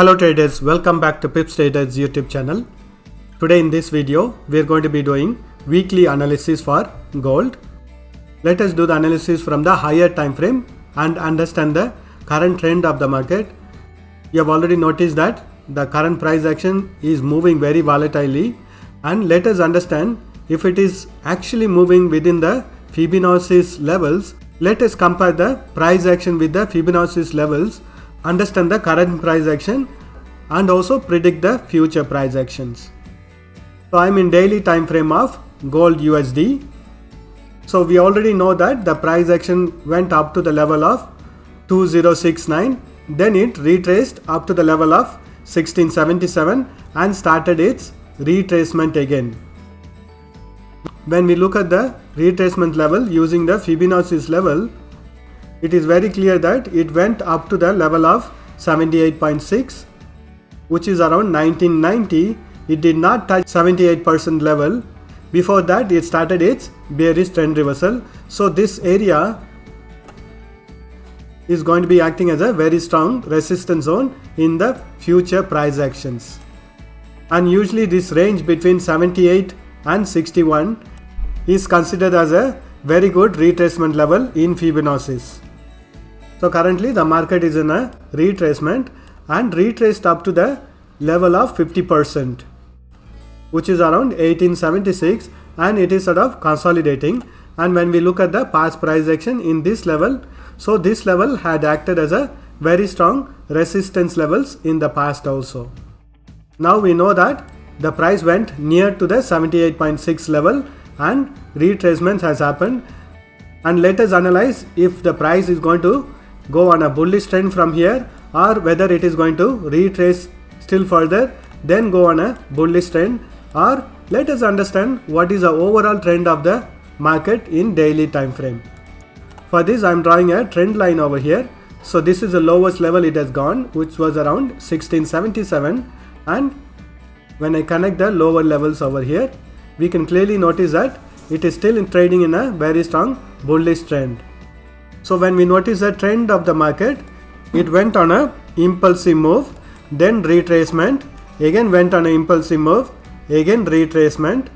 Hello traders, welcome back to Pips Traders YouTube channel. Today in this video, we are going to be doing weekly analysis for gold. Let us do the analysis from the higher time frame and understand the current trend of the market. You have already noticed that the current price action is moving very volatilely, and let us understand if it is actually moving within the Fibonacci levels. Let us compare the price action with the Fibonacci levels, understand the current price action and also predict the future price actions. So I am in daily time frame of gold USD. So we already know that the price action went up to the level of 2069, then it retraced up to the level of 1677 and started its retracement again. When we look at the retracement level using the Fibonacci level, it is very clear that it went up to the level of 78.6, which is around 1990. It did not touch 78% level. Before that, it started its bearish trend reversal. So this area is going to be acting as a very strong resistance zone in the future price actions. And usually this range between 78 and 61 is considered as a very good retracement level in Fibonacci. So currently the market is in a retracement and retraced up to the level of 50%, which is around 1876, and it is sort of consolidating. And when we look at the past price action in this level, so this level had acted as a very strong resistance levels in the past also. Now we know that the price went near to the 78.6 level and retracement has happened. And let us analyze if the price is going to go on a bullish trend from here, or whether it is going to retrace still further, then go on a bullish trend, or let us understand what is the overall trend of the market in daily time frame. For this I am drawing a trend line over here. So this is the lowest level it has gone, which was around 1677, and when I connect the lower levels over here, we can clearly notice that it is still trading in a very strong bullish trend. So when we notice the trend of the market, it went on a impulsive move, then retracement, again went on an impulsive move, again retracement,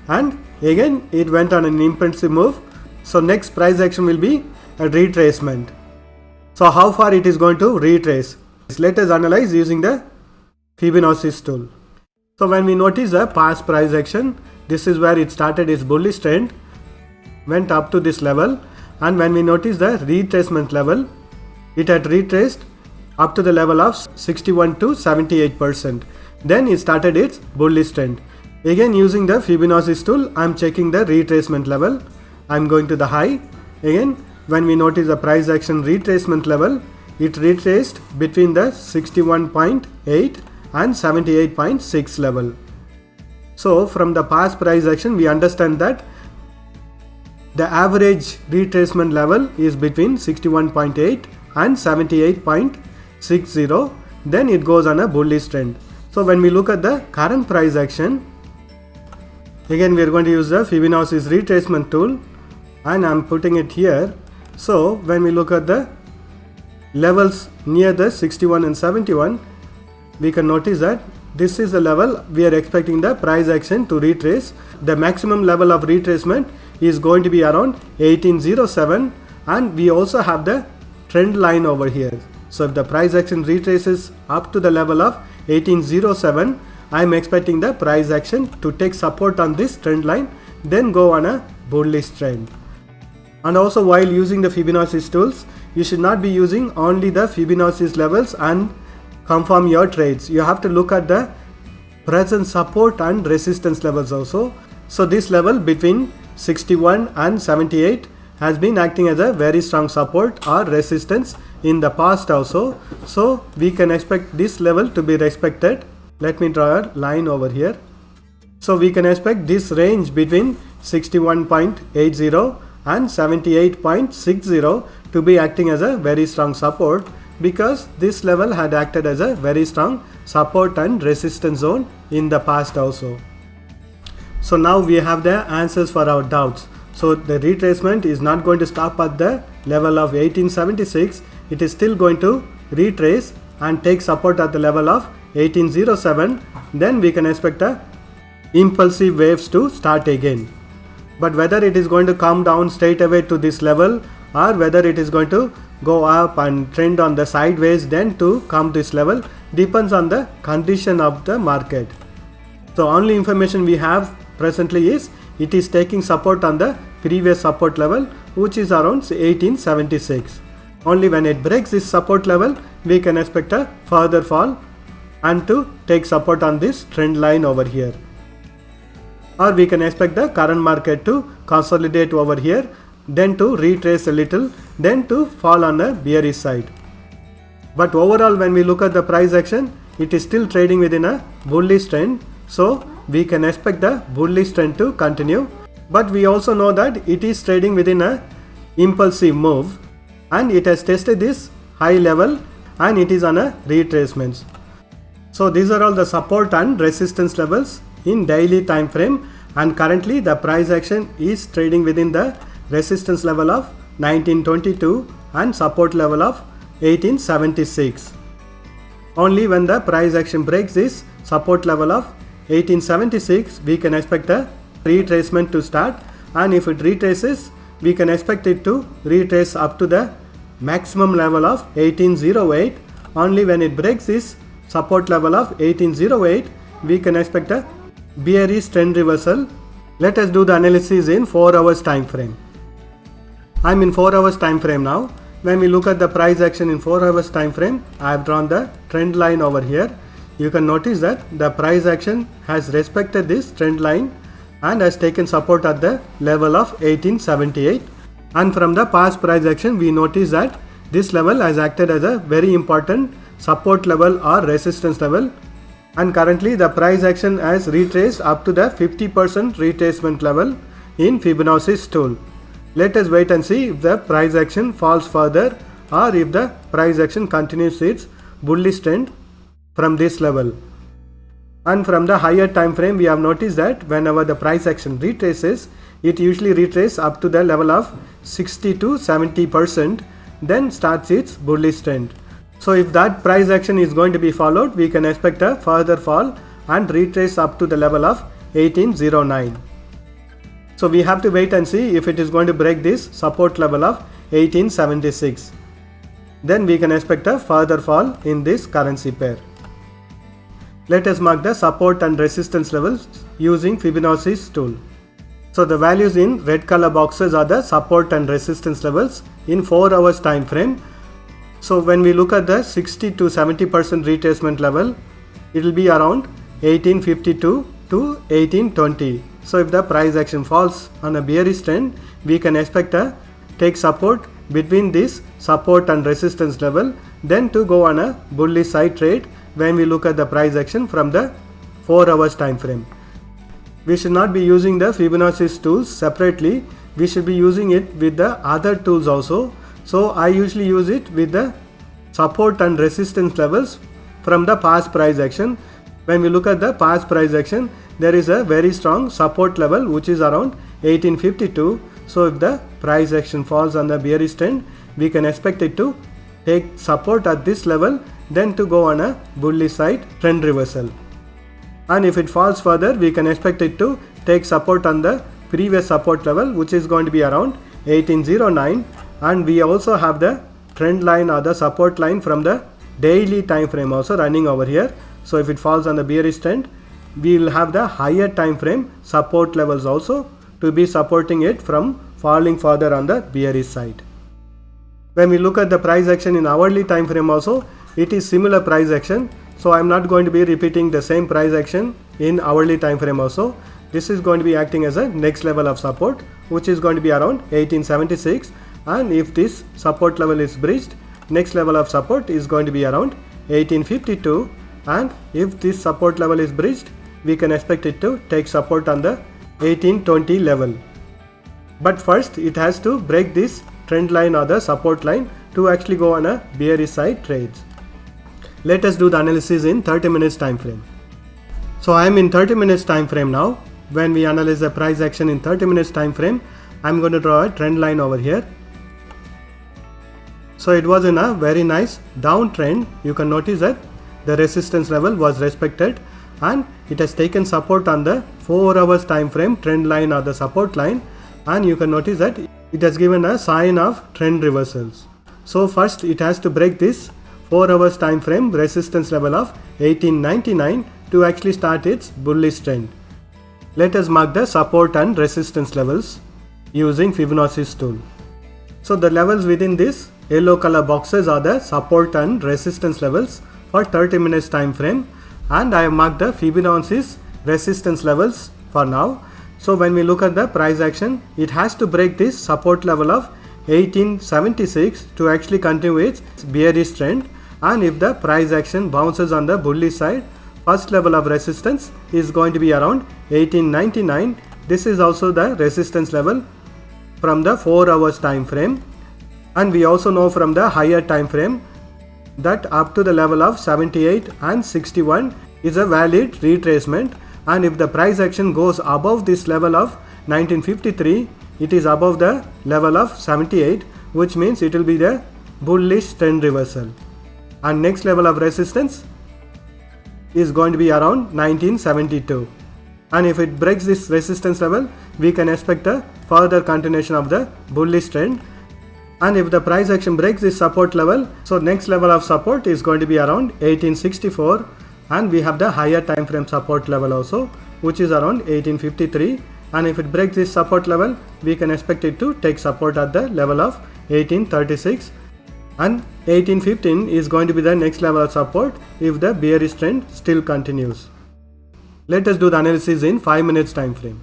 and again it went on an impulsive move. So next price action will be a retracement. So how far it is going to retrace? Let us analyze using the Fibonacci tool. So when we notice the past price action, this is where it started its bullish trend, went up to this level, and when we notice the retracement level, it had retraced up to the level of 61 to 78%. Then it started its bullish trend. Again using the Fibonacci tool, I am checking the retracement level. I am going to the high. Again, when we notice the price action retracement level, it retraced between the 61.8 and 78.6 level. So from the past price action, we understand that the average retracement level is between 61.8 and 78.60. Then it goes on a bullish trend. So when we look at the current price action, again we are going to use the Fibonacci retracement tool, and I am putting it here. So when we look at the levels near the 61 and 71, we can notice that this is the level we are expecting the price action to retrace. The maximum level of retracement is going to be around 1807, and we also have the trend line over here. So if the price action retraces up to the level of 1807, I am expecting the price action to take support on this trend line, then go on a bullish trend. And also while using the Fibonacci tools, you should not be using only the Fibonacci levels and confirm your trades. You have to look at the present support and resistance levels also. So this level between 61 and 78 has been acting as a very strong support or resistance in the past also. So we can expect this level to be respected. Let me draw a line over here. So we can expect this range between 61.80 and 78.60 to be acting as a very strong support, because this level had acted as a very strong support and resistance zone in the past also. So now we have the answers for our doubts. So the retracement is not going to stop at the level of 1876. It is still going to retrace and take support at the level of 1807, then we can expect a impulsive waves to start again. But whether it is going to come down straight away to this level or whether it is going to go up and trend on the sideways then to come this level depends on the condition of the market. So only information we have presently is it is taking support on the previous support level, which is around 1876. Only when it breaks this support level we can expect a further fall and to take support on this trend line over here. Or we can expect the current market to consolidate over here, then to retrace a little, then to fall on a bearish side. But overall, when we look at the price action, it is still trading within a bullish trend, so we can expect the bullish trend to continue. But we also know that it is trading within a impulsive move and it has tested this high level and it is on a retracement. So these are all the support and resistance levels in daily time frame, and currently the price action is trading within the resistance level of 1922 and support level of 1876. Only when the price action breaks this support level of 1876 we can expect a retracement to start, and if it retraces we can expect it to retrace up to the maximum level of 1808. Only when it breaks this support level of 1808 we can expect a bearish trend reversal. Let us do the analysis in 4 hours time frame. I am in 4 hours time frame now. When we look at the price action in 4 hours time frame, I have drawn the trend line over here. You can notice that the price action has respected this trend line and has taken support at the level of 1878, and from the past price action we notice that this level has acted as a very important support level or resistance level, and currently the price action has retraced up to the 50% retracement level in Fibonacci's tool. Let us wait and see if the price action falls further or if the price action continues its bullish trend from this level. And from the higher time frame we have noticed that whenever the price action retraces, it usually retraces up to the level of 60 to 70%, then starts its bullish trend. So if that price action is going to be followed, we can expect a further fall and retrace up to the level of 1809. So we have to wait and see if it is going to break this support level of 1876. Then we can expect a further fall in this currency pair. Let us mark the support and resistance levels using Fibonacci's tool. So the values in red color boxes are the support and resistance levels in 4 hours time frame. So when we look at the 60 to 70% retracement level, it will be around 1852 to 1820. So if the price action falls on a bearish trend, we can expect a take support between this support and resistance level, then to go on a bullish side trade when we look at the price action from the 4 hours time frame. We should not be using the Fibonacci's tools separately, we should be using it with the other tools also. So I usually use it with the support and resistance levels from the past price action. When we look at the past price action, there is a very strong support level which is around 1852. So if the price action falls on the bearish trend, we can expect it to take support at this level, then to go on a bullish side trend reversal. And if it falls further, we can expect it to take support on the previous support level, which is going to be around 1809. And we also have the trend line or the support line from the daily time frame also running over here. So if it falls on the bearish trend, we will have the higher time frame support levels also to be supporting it from falling further on the bearish side. When we look at the price action in hourly time frame also, it is similar price action. So I am not going to be repeating the same price action in hourly time frame also. This is going to be acting as a next level of support, which is going to be around 1876. And if this support level is breached, next level of support is going to be around 1852. And if this support level is breached, we can expect it to take support on the 1820 level. But first it has to break this trend line or the support line to actually go on a bearish side trades. Let us do the analysis in 30 minutes time frame. So I am in 30 minutes time frame now. When we analyze the price action in 30 minutes time frame, I am going to draw a trend line over here. So it was in a very nice downtrend. You can notice that the resistance level was respected and it has taken support on the 4 hours time frame trend line or the support line, and you can notice that it has given a sign of trend reversals. So first it has to break this 4 hours time frame resistance level of 1899 to actually start its bullish trend. Let us mark the support and resistance levels using Fibonacci's tool. So the levels within this yellow color boxes are the support and resistance levels for 30 minutes time frame, and I have marked the Fibonacci's resistance levels for now. So when we look at the price action, it has to break this support level of 1876 to actually continue its bearish trend, and if the price action bounces on the bullish side, first level of resistance is going to be around 1899. This is also the resistance level from the 4 hours time frame, and we also know from the higher time frame that up to the level of 78 and 61 is a valid retracement, and if the price action goes above this level of 1953, it is above the level of 78, which means it will be the bullish trend reversal, and next level of resistance is going to be around 1972, and if it breaks this resistance level, we can expect a further continuation of the bullish trend. And if the price action breaks this support level, so next level of support is going to be around 1864, and we have the higher time frame support level also, which is around 1853, and if it breaks this support level, we can expect it to take support at the level of 1836, and 1815 is going to be the next level of support if the bearish trend still continues. Let us do the analysis in 5 minutes time frame.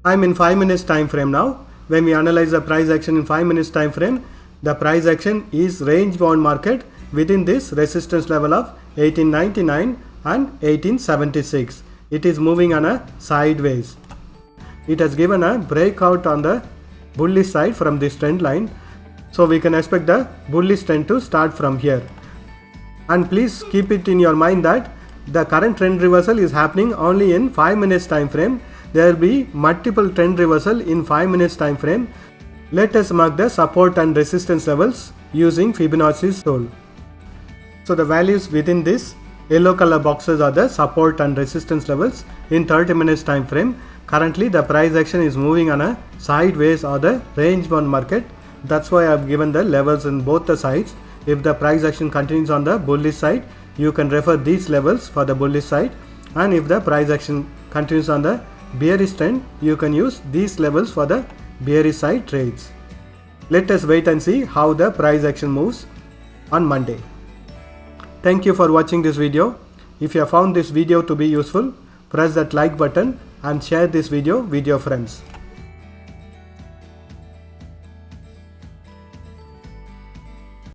I am in 5 minutes time frame now. When we analyze the price action in 5 minutes time frame, the price action is range bound market within this resistance level of 1899 and 1876. It is moving on a sideways. It has given a breakout on the bullish side from this trend line, so we can expect the bullish trend to start from here. And please keep it in your mind that the current trend reversal is happening only in 5 minutes time frame. There will be multiple trend reversal in 5 minutes time frame. Let us mark the support and resistance levels using Fibonacci's tool. So the values within this yellow color boxes are the support and resistance levels in 30 minutes time frame. Currently the price action is moving on a sideways or the range bound market. That's why I have given the levels in both the sides. If the price action continues on the bullish side, you can refer these levels for the bullish side, and if the price action continues on the bearish trend, you can use these levels for the bearish side trades. Let us wait and see how the price action moves on Monday. Thank you for watching this video. If you have found this video to be useful, press that like button and share this video with your friends.